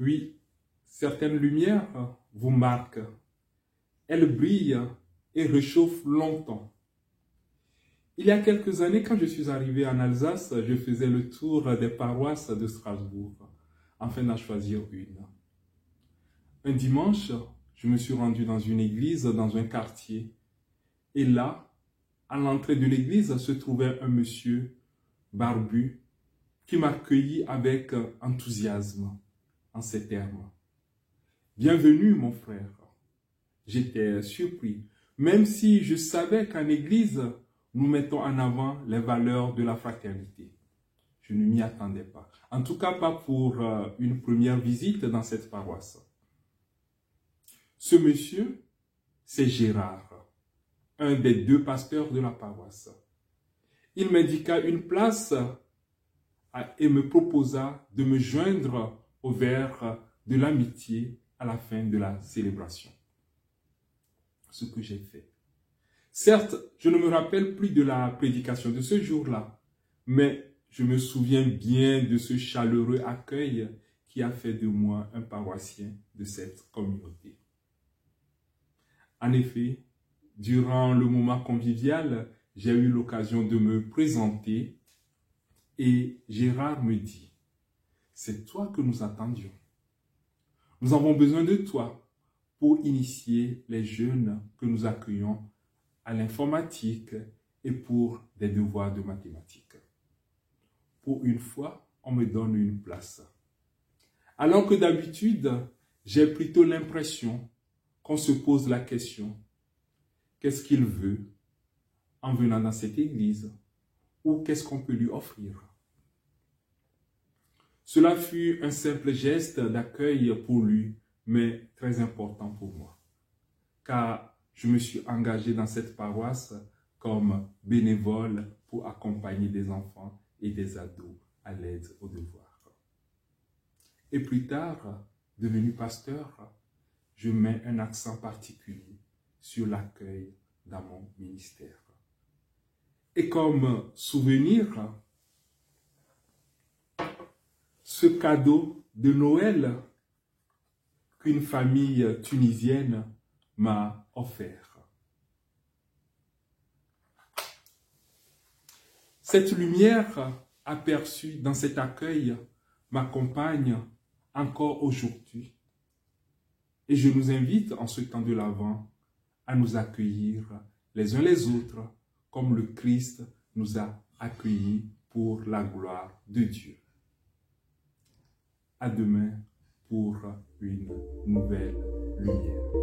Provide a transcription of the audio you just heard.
Oui, certaines lumières vous marquent. Elles brillent et réchauffent longtemps. Il y a quelques années, quand je suis arrivé en Alsace, je faisais le tour des paroisses de Strasbourg, afin d'en choisir une. Un dimanche, je me suis rendu dans une église, dans un quartier. Et là, à l'entrée de l'église, se trouvait un monsieur barbu qui m'accueillit avec enthousiasme en ces termes. « Bienvenue, mon frère. » J'étais surpris, même si je savais qu'en église, nous mettons en avant les valeurs de la fraternité. Je ne m'y attendais pas. En tout cas, pas pour une première visite dans cette paroisse. Ce monsieur, c'est Gérard, un des deux pasteurs de la paroisse. Il m'indiqua une place et me proposa de me joindre au verre de l'amitié à la fin de la célébration. Ce que j'ai fait. Certes, je ne me rappelle plus de la prédication de ce jour-là, mais je me souviens bien de ce chaleureux accueil qui a fait de moi un paroissien de cette communauté. En effet, durant le moment convivial, j'ai eu l'occasion de me présenter et Gérard me dit, « C'est toi que nous attendions. Nous avons besoin de toi pour initier les jeunes que nous accueillons à l'informatique et pour des devoirs de mathématiques. Pour une fois, on me donne une place. Alors que d'habitude, j'ai plutôt l'impression qu'on se pose la question, qu'est-ce qu'il veut en venant dans cette église ou qu'est-ce qu'on peut lui offrir? Cela fut un simple geste d'accueil pour lui, mais très important pour moi, car je me suis engagé dans cette paroisse comme bénévole pour accompagner des enfants et des ados à l'aide aux devoirs. Et plus tard, devenu pasteur, je mets un accent particulier sur l'accueil dans mon ministère. Et comme souvenir, ce cadeau de Noël qu'une famille tunisienne m'a offert. Cette lumière aperçue dans cet accueil m'accompagne encore aujourd'hui. Et je nous invite en ce temps de l'Avent à nous accueillir les uns les autres comme le Christ nous a accueillis pour la gloire de Dieu. À demain pour une nouvelle lumière.